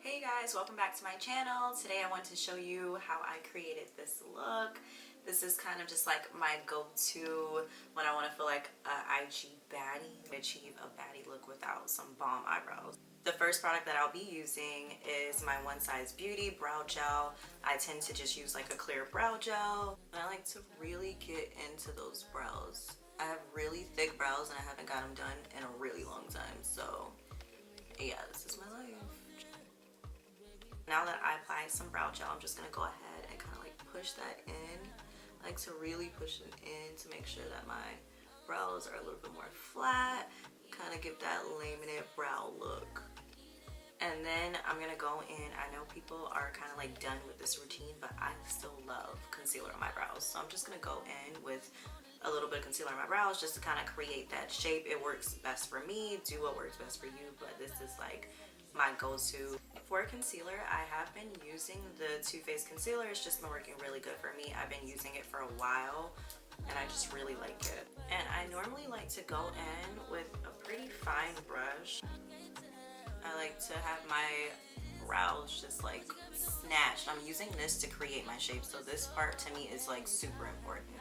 Hey guys, welcome back to my channel. Today I want to show you how I created this look. This is kind of just like my go-to when I want to feel like a IG baddie, achieve a baddie look without some bomb eyebrows. The first product that I'll be using is my One Size Beauty brow gel. I tend to just use like a clear brow gel. And I like to really get into those brows. I have really thick brows and I haven't got them done in a really long time. So yeah, this is my life. Now that I applied some brow gel, I'm just going to go ahead and kind of like push that in. I like to really push it in to make sure that my brows are a little bit more flat, kind of give that laminate brow look. And then I'm going to go in. I know people are kind of like done with this routine, but I still love concealer on my brows. So I'm just going to go in with a little bit of concealer on my brows just to kind of create that shape. It works best for me. Do what works best for you, but this is like my go-to. For concealer, I have been using the Too Faced concealer. It's just been working really good for me. I've been using it for a while and I just really like it. And I normally like to go in with a pretty fine brush. I like to have my brows just like snatched. I'm using this to create my shape, so this part to me is like super important.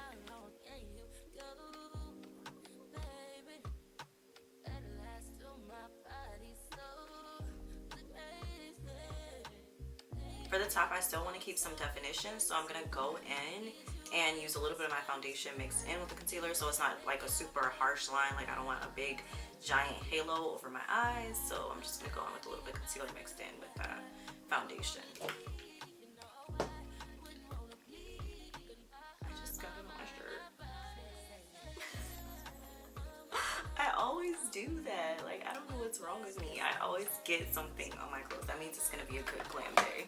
For the top, I still want to keep some definition, so I'm going to go in and use a little bit of my foundation mixed in with the concealer so it's not like a super harsh line. Like I don't want a big giant halo over my eyes, so I'm just going to go in with a little bit of concealer mixed in with that foundation. I just got it on my shirt. I always do that. Like, I don't know what's wrong with me. I always get something on my clothes. That means it's going to be a good glam day.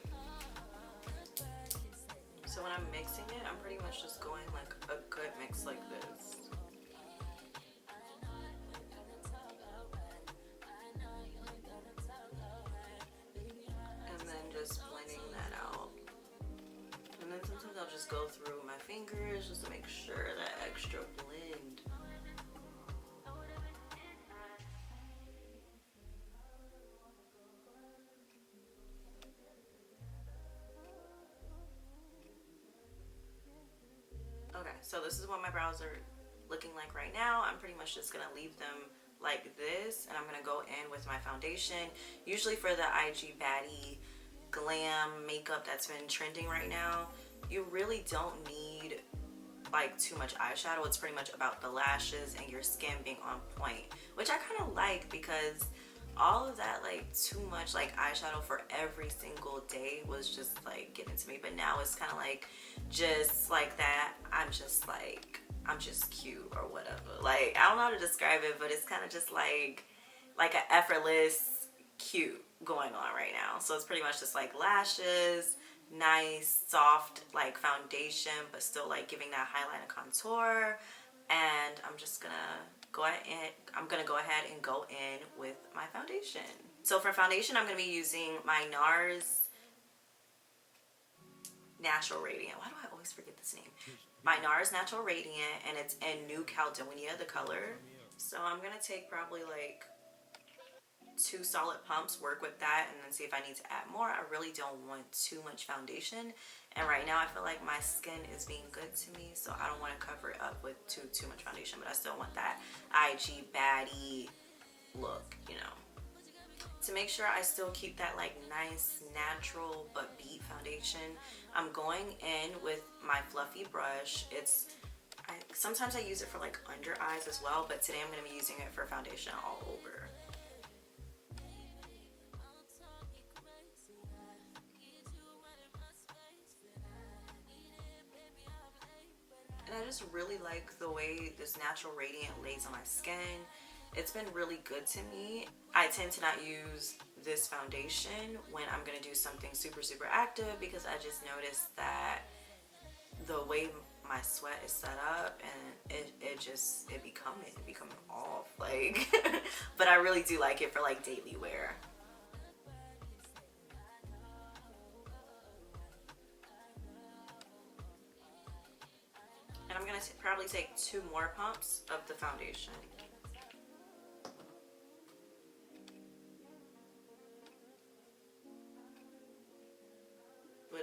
So when I'm mixing it, I'm pretty much just going like a good mix like this. And then just blending that out. And then sometimes I'll just go through my fingers just to make sure that extra blend. Okay, so this is what my brows are looking like right now. I'm pretty much just gonna leave them like this, and I'm gonna go in with my foundation. Usually for the IG baddie glam makeup that's been trending right now, you really don't need like too much eyeshadow. It's pretty much about the lashes and your skin being on point, which I kind of like, because all of that like too much like eyeshadow for every single day was just like getting to me. But now it's kind of like just like that, I'm just cute or whatever. Like, I don't know how to describe it, but it's kind of just like an effortless cute going on right now. So it's pretty much just like lashes, nice soft like foundation, but still like giving that highlight and contour. And I'm just gonna go ahead and go in with my foundation. So for foundation, I'm gonna be using my NARS Natural Radiant. Why do I always forget this name? My NARS Natural Radiant, and it's in New Caledonia, the color. So I'm gonna take probably like 2 solid pumps, work with that, and then see if I need to add more. I really don't want too much foundation, and right now I feel like my skin is being good to me, so I don't want to cover it up with too much foundation, but I still want that IG baddie look, you know. To make sure I still keep that like nice natural but beat foundation, I'm going in with my fluffy brush. Sometimes I use it for like under eyes as well, but today I'm going to be using it for foundation all over. And I just really like the way this Natural Radiant lays on my skin. It's been really good to me. I tend to not use this foundation when I'm going to do something super active, because I just noticed that the way my sweat is set up, and it becoming off like but I really do like it for like daily wear. And I'm going to probably take 2 more pumps of the foundation.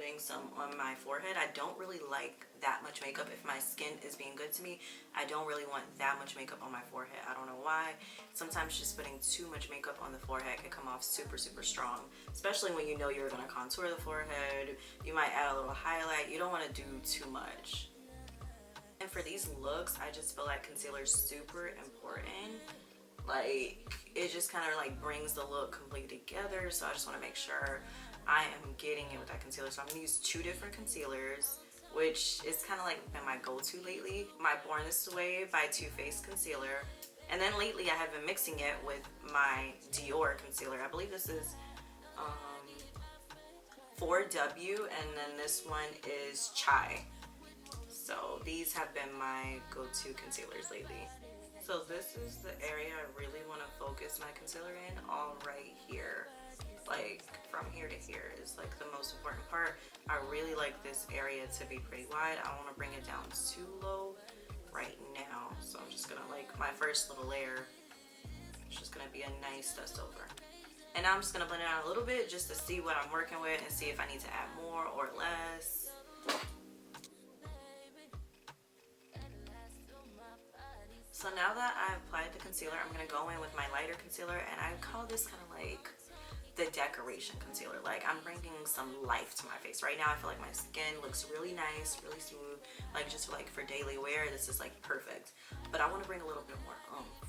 putting some on my forehead. I don't really like that much makeup. If my skin is being good to me, I don't really want that much makeup on my forehead. I don't know why. Sometimes just putting too much makeup on the forehead can come off super, super strong, especially when you know you're going to contour the forehead. You might add a little highlight. You don't want to do too much. And for these looks, I just feel like concealer is super important. Like, it just kind of like brings the look completely together. So I just want to make sure I am getting it with that concealer. So I'm going to use 2 different concealers, which is kind of like been my go-to lately. My Born This Way by Too Faced concealer. And then lately I have been mixing it with my Dior concealer. I believe this is 4W, and then this one is Chai. So these have been my go-to concealers lately. So this is the area I really want to focus my concealer in, all right here. Like from here to here is like the most important part. I really like this area to be pretty wide. I don't want to bring it down too low right now. So I'm just gonna, like, my first little layer, it's just gonna be a nice dust over. And now I'm just gonna blend it out a little bit just to see what I'm working with and see if I need to add more or less. So now that I've applied the concealer, I'm going to go in with my lighter concealer, and I call this kind of like the decoration concealer. Like, I'm bringing some life to my face. Right now I feel like my skin looks really nice, really smooth. Like, just like for daily wear, this is like perfect. But I want to bring a little bit more oomph.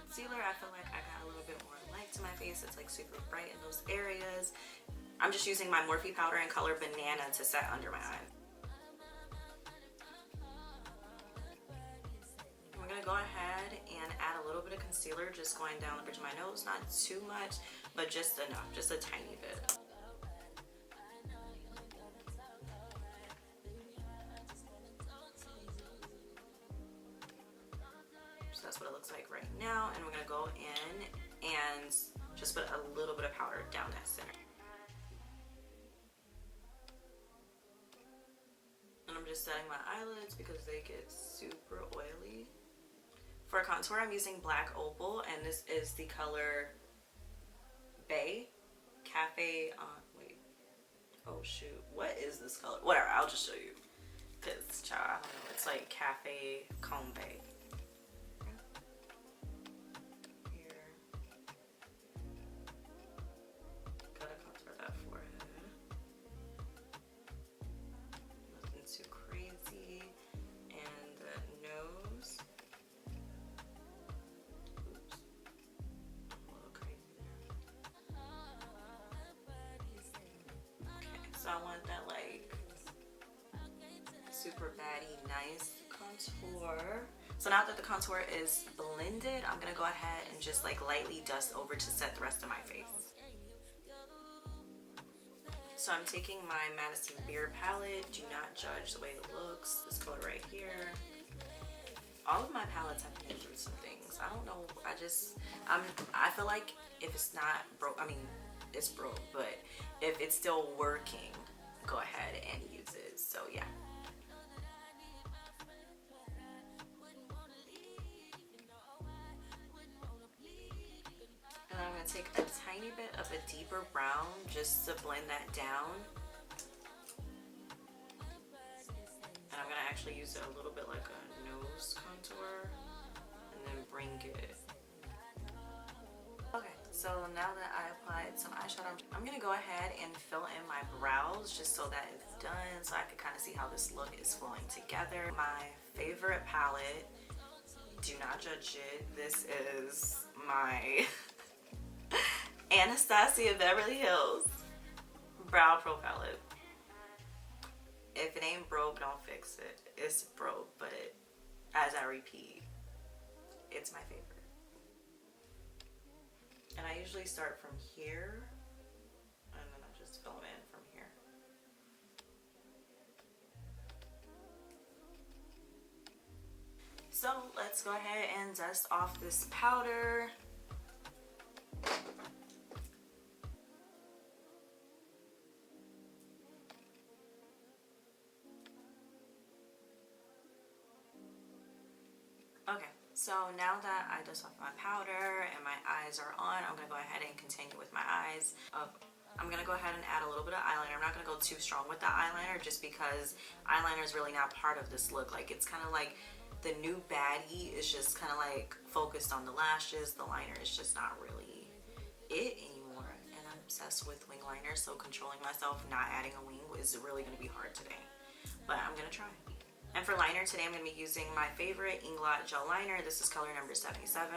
Concealer, I feel like I got a little bit more light to my face. It's like super bright in those areas. I'm just using my Morphe powder in color Banana to set under my eye. I'm going to go ahead and add a little bit of concealer, just going down the bridge of my nose. Not too much, but just enough, just a tiny bit. So that's what it looks like right now. And we're going to go in and just put a little bit of powder down that center. And I'm just setting my eyelids because they get super oily. For contour, I'm using Black Opal, and this is the color Bay Cafe. Wait, oh shoot, what is this color? Whatever, I'll just show you. Cause child, I don't know. It's like Cafe Combe. Here, gotta contour that forehead. Nothing too crazy, and the nose. So I want that like super baddie nice contour. So now that the contour is blended, I'm gonna go ahead and just like lightly dust over to set the rest of my face. So I'm taking my Madison Beer palette. Do not judge the way it looks. This color right here. All of my palettes have been through some things. I don't know. I feel like if it's not broke, I mean, it's broke, but if it's still working, go ahead and use it. So yeah. And I'm gonna take a tiny bit of a deeper brown just to blend that down. And I'm gonna actually use it a little bit like a nose contour and then bring it. Okay, so now that I applied some eyeshadow, I'm gonna go ahead and fill in my brows just so that it's done, so I can kind of see how this look is flowing together. My favorite palette, do not judge it. This is my Anastasia Beverly Hills Brow Pro palette. If it ain't broke, don't fix it. It's broke, but as I repeat, it's my favorite. And I usually start from here, and then I just fill in from here. So let's go ahead and dust off this powder. Okay, So now that I dust off my powder and my eyes are on, I'm going to go ahead and continue with my eyes. I'm going to go ahead and add a little bit of eyeliner. I'm not going to go too strong with the eyeliner just because eyeliner is really not part of this look. Like, it's kind of like the new baddie is just kind of like focused on the lashes. The liner is just not really it anymore. And I'm obsessed with wing liner, so controlling myself not adding a wing is really going to be hard today. But I'm going to try. And for liner today, I'm going to be using my favorite Inglot gel liner. This is color number 77.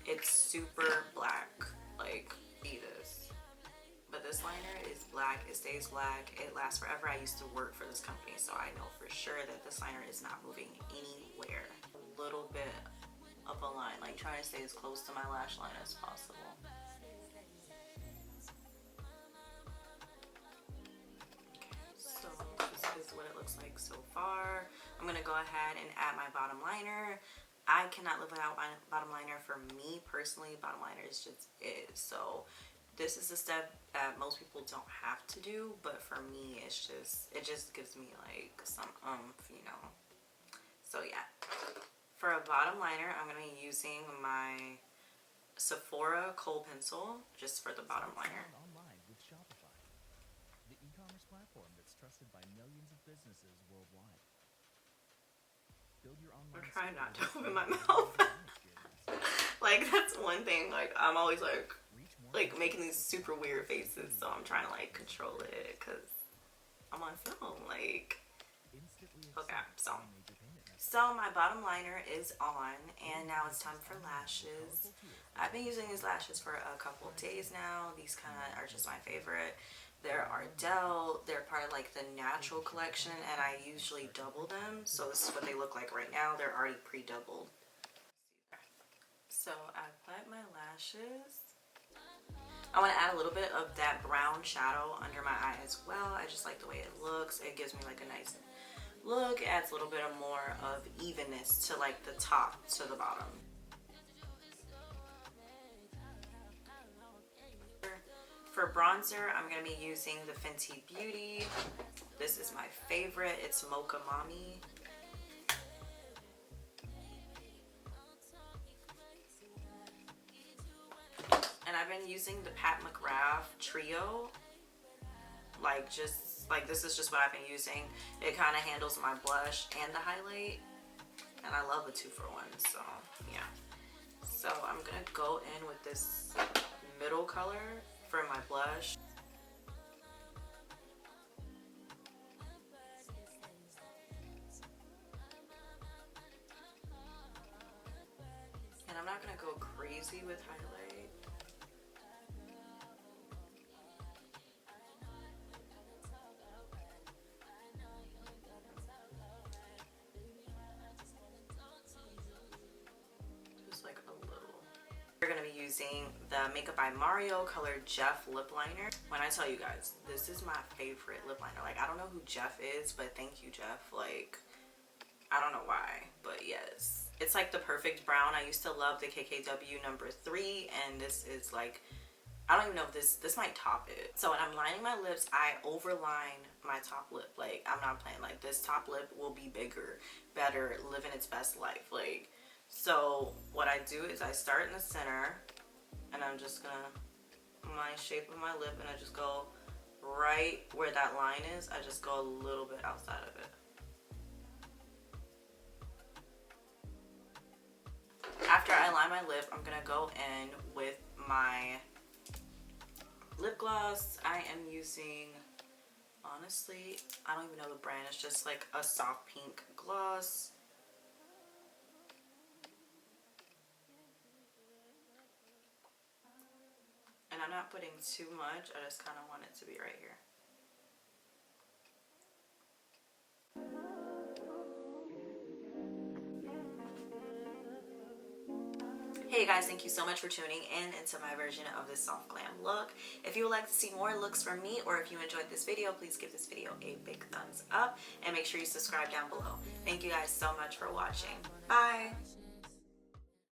It's super black, like, see this. But this liner is black, it stays black, it lasts forever. I used to work for this company, so I know for sure that this liner is not moving anywhere. A little bit up a line, like trying to stay as close to my lash line as possible. So this is what it looks like so far. I'm going to go ahead and add my bottom liner. I cannot live without my bottom liner. For me personally, bottom liner is just it. So this is a step that most people don't have to do, but for me it just gives me like some you know. So yeah, for a bottom liner, I'm going to be using my Sephora Kohl pencil just for the bottom liner. Online with Shopify, the e-commerce platform that's trusted by millions of businesses worldwide. Build your online. I'm trying not to open my mouth. Like, that's one thing. Like, I'm always like making these super weird faces, so I'm trying to like control it because I'm on film. Like, okay, so my bottom liner is on, and now it's time for lashes. I've been using these lashes for a couple of days now. These kind of are just my favorite. They're Ardell. They're part of like the natural collection, and I usually double them. So this is what they look like right now. They're already pre-doubled. So I applied my lashes. I want to add a little bit of that brown shadow under my eye as well. I just like the way it looks. It gives me like a nice look. It adds a little bit of more of evenness to like the top to the bottom. For bronzer, I'm going to be using the Fenty Beauty. This is my favorite. It's Mocha Mommy. And I've been using the Pat McGrath Trio. Like, just like, this is just what I've been using. It kind of handles my blush and the highlight. And I love a 2-for-1, so yeah. So I'm going to go in with this middle color for my blush. And I'm not going to go crazy with highlight. Just like a little. We're going to be using the Makeup by Mario colored Jeff lip liner. When I tell you guys, this is my favorite lip liner. Like, I don't know who Jeff is, but thank you, Jeff. Like, I don't know why, but yes. It's like the perfect brown. I used to love the KKW number 3, and this is like, I don't even know if this might top it. So when I'm lining my lips, I overline my top lip. Like, I'm not playing. Like, this top lip will be bigger, better, living its best life. Like, so what I do is I start in the center, and I'm just gonna, my shape of my lip, and I just go right where that line is. I just go a little bit outside of it. After I line my lip, I'm gonna go in with my lip gloss. I am using, honestly, I don't even know the brand. It's just like a soft pink gloss. And I'm not putting too much. I just kind of want it to be right here. Hey guys, thank you so much for tuning in into my version of this soft glam look. If you would like to see more looks from me, or if you enjoyed this video, please give this video a big thumbs up and make sure you subscribe down below. Thank you guys so much for watching. Bye!